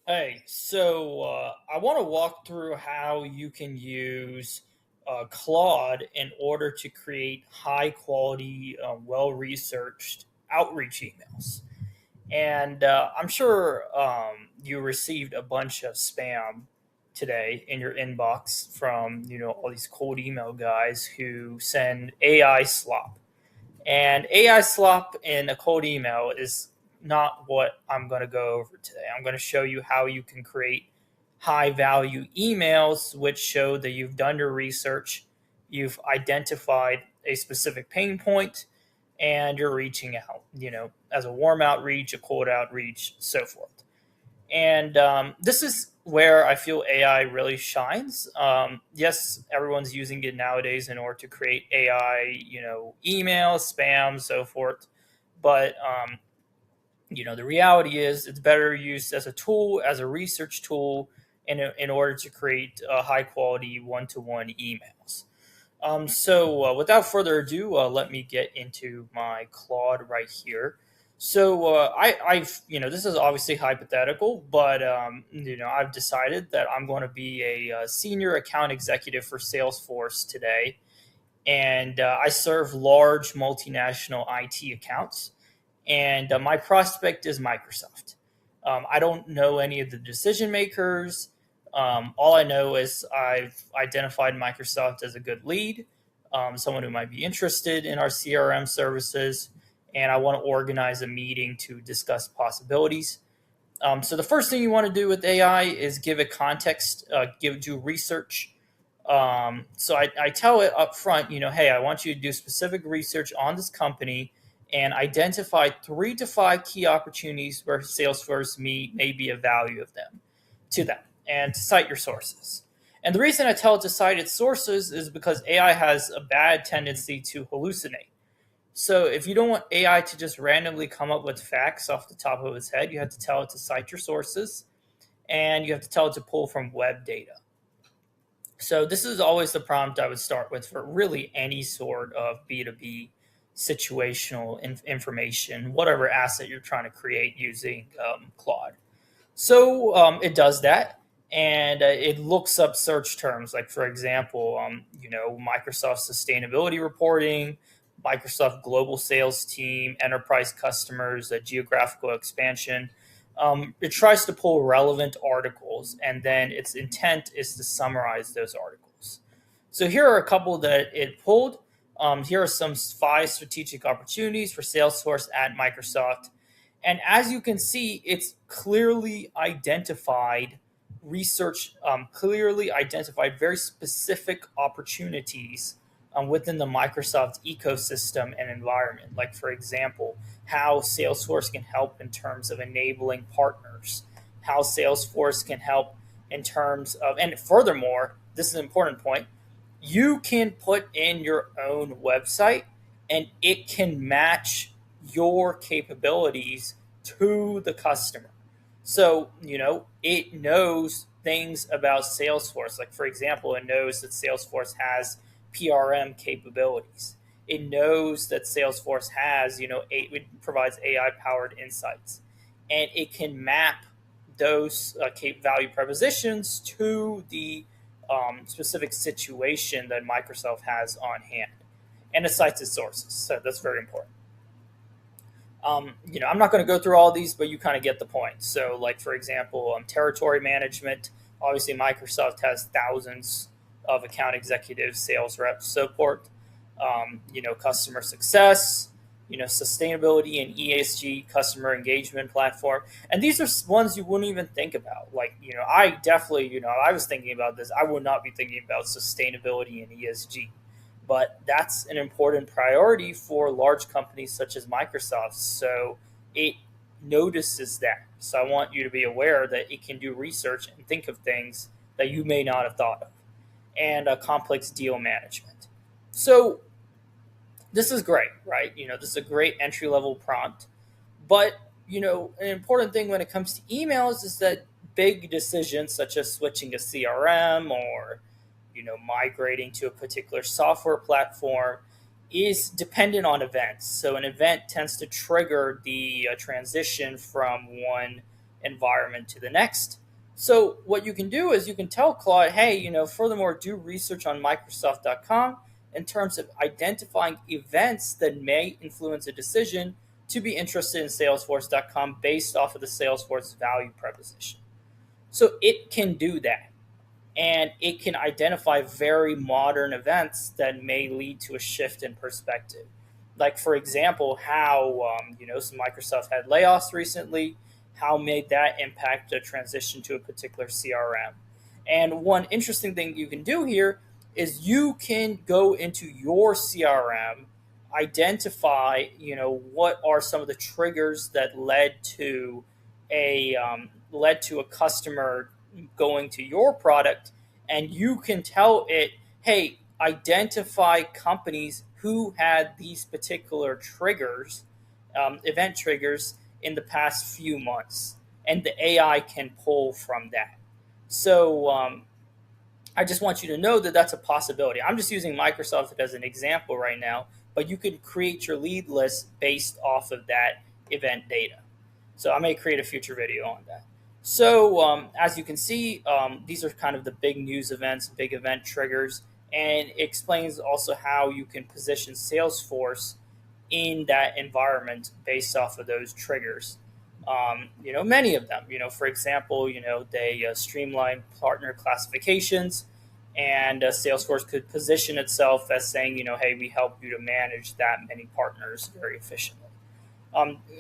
Hey, I want to walk through how you can use Claude in order to create high quality, well researched outreach emails. And I'm sure you received a bunch of spam today in your inbox from all these cold email guys who send AI slop. And AI slop in a cold email is not what I'm going to go over today. I'm going to show you how you can create high value emails, which show that you've done your research, you've identified a specific pain point, and you're reaching out, as a warm outreach, a cold outreach, so forth. And this is where I feel AI really shines. Yes, everyone's using it nowadays in order to create AI, email, spam, so forth. But the reality is it's better used as a tool, as a research tool, in order to create high quality one to one emails. Without further ado, let me get into my Claude right here. I've, this is obviously hypothetical, but I've decided that I'm going to be a senior account executive for Salesforce today, and I serve large multinational IT accounts, and my prospect is Microsoft. I don't know any of the decision makers. All I know is I've identified Microsoft as a good lead, someone who might be interested in our CRM services, and I want to organize a meeting to discuss possibilities. So the first thing you want to do with AI is give it context, do research. I tell it up front, hey, I want you to do specific research on this company and identify 3 to 5 key opportunities where Salesforce may be of value of them to them, and to cite your sources. And the reason I tell it to cite its sources is because AI has a bad tendency to hallucinate. So if you don't want AI to just randomly come up with facts off the top of its head, you have to tell it to cite your sources, and you have to tell it to pull from web data. So this is always the prompt I would start with for really any sort of B2B situational information, whatever asset you're trying to create using Claude. It does that, and it looks up search terms like, for example, Microsoft sustainability reporting, Microsoft global sales team, enterprise customers, geographical expansion. It tries to pull relevant articles, and then its intent is to summarize those articles. So here are a couple that it pulled. Here are some 5 strategic opportunities for Salesforce at Microsoft. And as you can see, it's clearly identified clearly identified very specific opportunities within the Microsoft ecosystem and environment. Like, for example, how Salesforce can help in terms of enabling partners, how Salesforce can help in terms of, and furthermore, this is an important point, you can put in your own website and it can match your capabilities to the customer. So, it knows things about Salesforce. Like, for example, it knows that Salesforce has PRM capabilities. It knows that Salesforce has, it provides AI powered insights. And it can map those value propositions to the specific situation that Microsoft has on hand. And it cites its sources. So that's very important. I'm not going to go through all these, but you kind of get the point. So, like, for example, territory management. Obviously, Microsoft has thousands of account executives, sales reps, support. Customer success. Sustainability and ESG, customer engagement platform. And these are ones you wouldn't even think about. Like, I definitely, I was thinking about this. I would not be thinking about sustainability and ESG, but that's an important priority for large companies such as Microsoft. So it notices that. So I want you to be aware that it can do research and think of things that you may not have thought of, and complex deal management. So this is great, right? This is a great entry level prompt. But, an important thing when it comes to emails is that big decisions such as switching a CRM or migrating to a particular software platform is dependent on events. So an event tends to trigger the transition from one environment to the next. So what you can do is you can tell Claude, hey, furthermore, do research on Microsoft.com in terms of identifying events that may influence a decision to be interested in Salesforce.com based off of the Salesforce value proposition. So it can do that, and it can identify very modern events that may lead to a shift in perspective. Like, for example, how some Microsoft had layoffs recently. How made that impact a transition to a particular CRM? And one interesting thing you can do here is you can go into your CRM, identify what are some of the triggers that led to a customer going to your product, and you can tell it, hey, identify companies who had these particular triggers, event triggers, in the past few months, and the AI can pull from that. So I just want you to know that that's a possibility. I'm just using Microsoft as an example right now, but you could create your lead list based off of that event data. So I may create a future video on that. So as you can see, these are kind of the big news events, big event triggers, and it explains also how you can position Salesforce in that environment based off of those triggers. Many of them. For example, they streamline partner classifications, and Salesforce could position itself as saying, hey, we help you to manage that many partners very efficiently,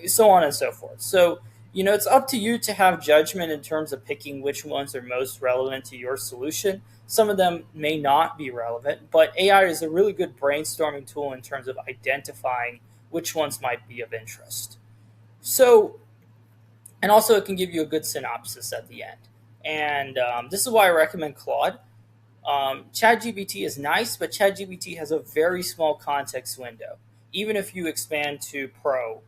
so on and so forth. So, it's up to you to have judgment in terms of picking which ones are most relevant to your solution. Some of them may not be relevant, but AI is a really good brainstorming tool in terms of identifying which ones might be of interest. So, and also it can give you a good synopsis at the end. And this is why I recommend Claude. ChatGPT is nice, but ChatGPT has a very small context window. Even if you expand to Pro,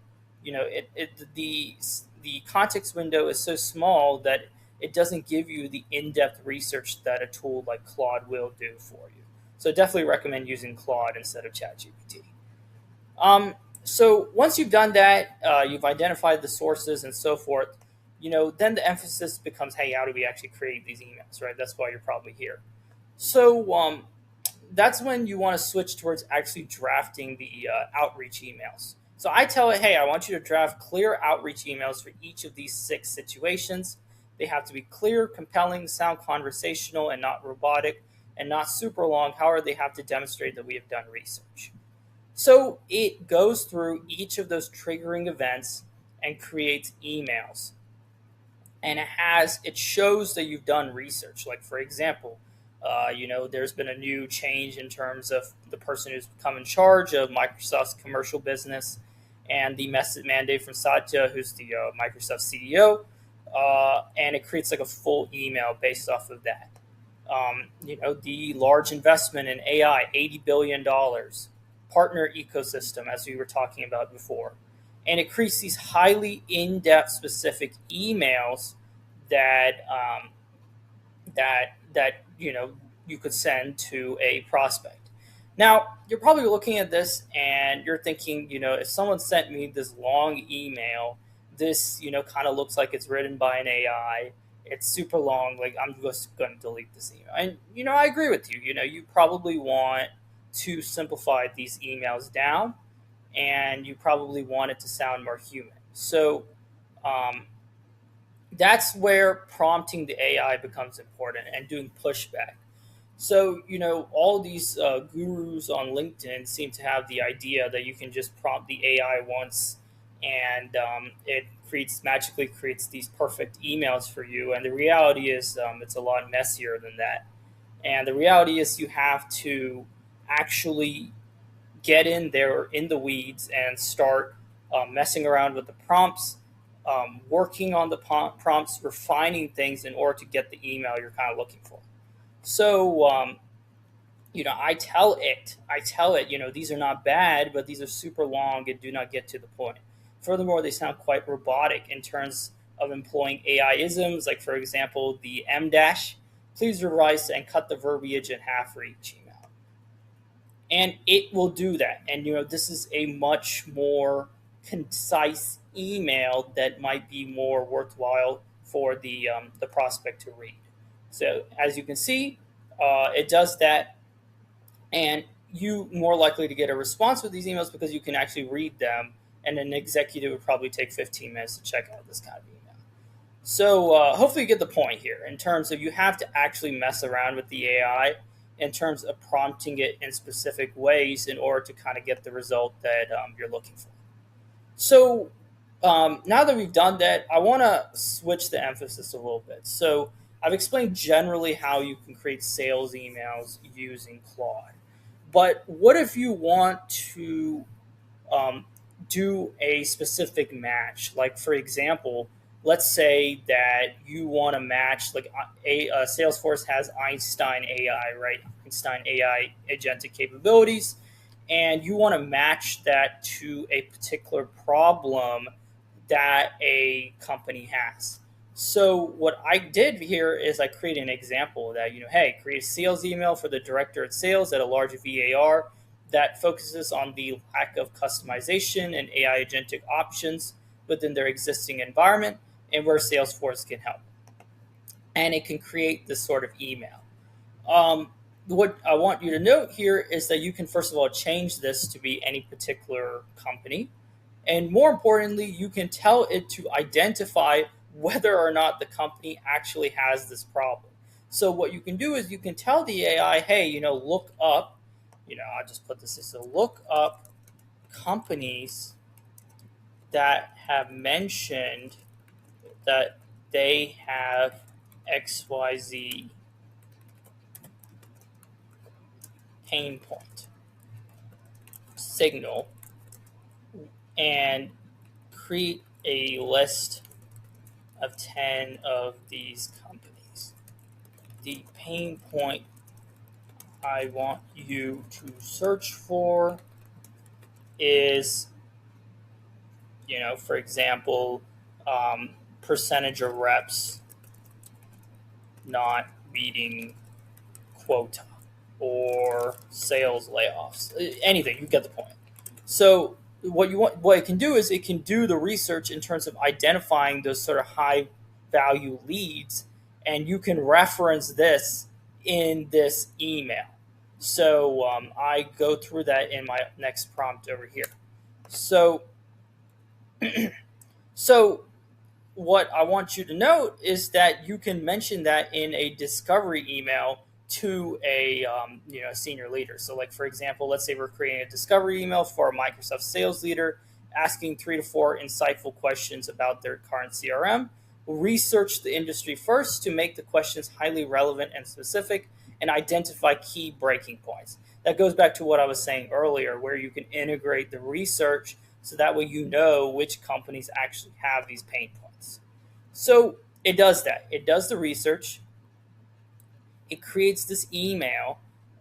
the context window is so small that it doesn't give you the in-depth research that a tool like Claude will do for you. So definitely recommend using Claude instead of ChatGPT. So once you've done that, you've identified the sources and so forth. Then the emphasis becomes, hey, how do we actually create these emails, right? That's why you're probably here. So that's when you want to switch towards actually drafting the outreach emails. So I tell it, hey, I want you to draft clear outreach emails for each of these 6 situations. They have to be clear, compelling, sound conversational, and not robotic, and not super long. However, they have to demonstrate that we have done research. So it goes through each of those triggering events and creates emails. And it shows that you've done research. Like, for example, there's been a new change in terms of the person who's become in charge of Microsoft's commercial business, and the message mandate from Satya, who's the Microsoft CEO, and it creates like a full email based off of that. The large investment in AI, $80 billion, partner ecosystem, as we were talking about before. And it creates these highly in-depth specific emails that you could send to a prospect. Now, you're probably looking at this and you're thinking, if someone sent me this long email, this kind of looks like it's written by an AI. It's super long. Like, I'm just going to delete this email. And I agree with you. You probably want to simplify these emails down, and you probably want it to sound more human. So um, that's where prompting the AI becomes important and doing pushback. So, all these gurus on LinkedIn seem to have the idea that you can just prompt the AI once, and it magically creates these perfect emails for you. And the reality is, it's a lot messier than that. And the reality is, you have to actually get in there in the weeds and start messing around with the prompts, working on the prompts, refining things in order to get the email you're kind of looking for. So, I tell it, these are not bad, but these are super long and do not get to the point. Furthermore, they sound quite robotic in terms of employing AI isms, like, for example, the M dash. Please revise and cut the verbiage in half for each email. And it will do that. And, this is a much more concise email that might be more worthwhile for the prospect to read. So as you can see, it does that, and you more likely to get a response with these emails because you can actually read them. And an executive would probably take 15 minutes to check out this kind of email. So hopefully you get the point here in terms of you have to actually mess around with the AI in terms of prompting it in specific ways in order to kind of get the result that you're looking for. So now that we've done that, I want to switch the emphasis a little bit. So I've explained generally how you can create sales emails using Claude. But what if you want to um, do a specific match? Like, for example, let's say that you want to match, like, Salesforce has Einstein AI, right? Einstein AI agentic capabilities, and you want to match that to a particular problem that a company has. So what I did here is I created an example that, hey, create a sales email for the director of sales at a large VAR that focuses on the lack of customization and AI agentic options within their existing environment and where Salesforce can help. And it can create this sort of email. What I want you to note here is that you can, first of all, change this to be any particular company. And more importantly, you can tell it to identify whether or not the company actually has this problem. So what you can do is you can tell the AI, hey, look up, I'll just put this as a look up companies that have mentioned that they have XYZ pain point signal, and create a list of 10 of these companies. The pain point I want you to search for is, for example, percentage of reps not meeting quota or sales layoffs. Anything, you get the point. So what it can do is it can do the research in terms of identifying those sort of high value leads, and you can reference this in this email. So I go through that in my next prompt over here. So so what I want you to note is that you can mention that in a discovery email to a senior leader. So, like, for example, let's say we're creating a discovery email for a Microsoft sales leader, asking 3 to 4 insightful questions about their current CRM. We'll research the industry first to make the questions highly relevant and specific, and identify key breaking points. That goes back to what I was saying earlier, where you can integrate the research so that way you know which companies actually have these pain points. So it does that. It does the research. It creates this email,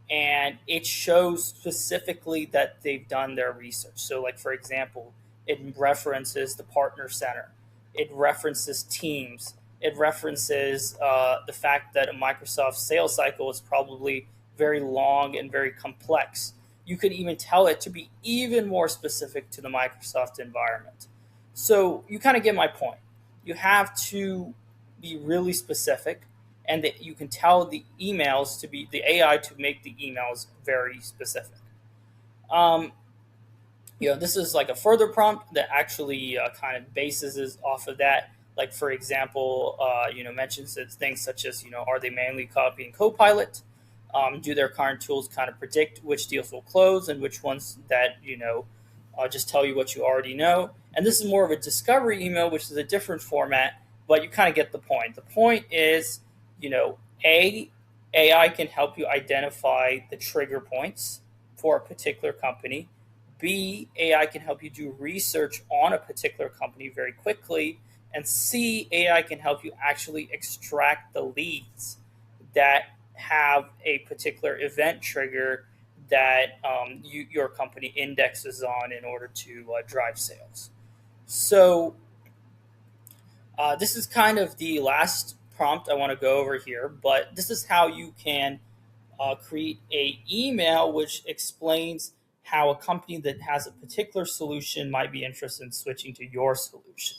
and it shows specifically that they've done their research. So, like, for example, it references the partner center, it references teams, it references the fact that a Microsoft sales cycle is probably very long and very complex. You could even tell it to be even more specific to the Microsoft environment. So you kind of get my point. You have to be really specific, and that you can tell the emails to be the AI to make the emails very specific. Um, this is like a further prompt that actually kind of bases is off of that. Like, for example, mentions things such as, are they manually copying Copilot? Do their current tools kind of predict which deals will close and which ones that, just tell you what you already know? And this is more of a discovery email, which is a different format, but you kind of get the point. The point is, AI can help you identify the trigger points for a particular company. B, AI can help you do research on a particular company very quickly. And C, AI can help you actually extract the leads that have a particular event trigger that your company indexes on in order to drive sales. So this is kind of the last prompt I want to go over here, but this is how you can create a email which explains how a company that has a particular solution might be interested in switching to your solution.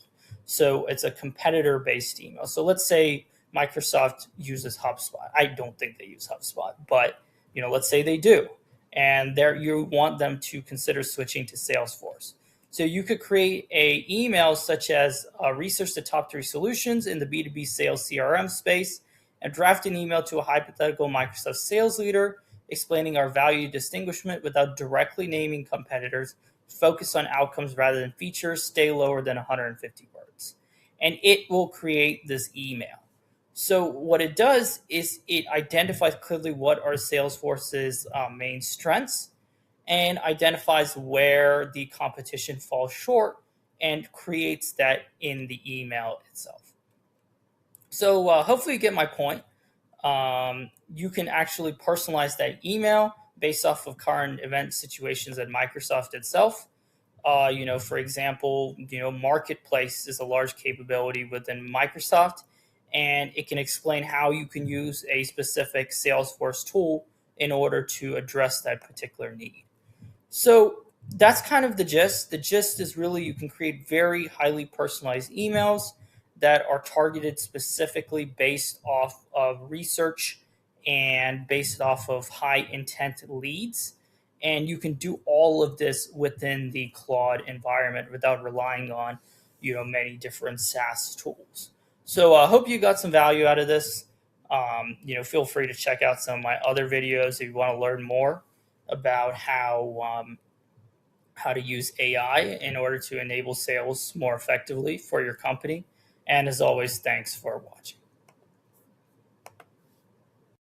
So it's a competitor based email. So let's say Microsoft uses HubSpot. I don't think they use HubSpot, but let's say they do, and there you want them to consider switching to Salesforce. So you could create a email such as research the top 3 solutions in the B2B sales CRM space, and draft an email to a hypothetical Microsoft sales leader explaining our value distinguishment without directly naming competitors. Focus on outcomes rather than features. Stay lower than 150 words. And it will create this email. So what it does is it identifies clearly what are Salesforce's main strengths and identifies where the competition falls short and creates that in the email itself. So hopefully you get my point. You can actually personalize that email based off of current event situations at Microsoft itself. For example, Marketplace is a large capability within Microsoft, and it can explain how you can use a specific Salesforce tool in order to address that particular need. So that's kind of the gist. The gist is really you can create very highly personalized emails that are targeted specifically based off of research and based off of high intent leads. And you can do all of this within the Claude environment without relying on, many different SaaS tools. So I hope you got some value out of this. Feel free to check out some of my other videos if you want to learn more about how to use AI in order to enable sales more effectively for your company. And as always, thanks for watching.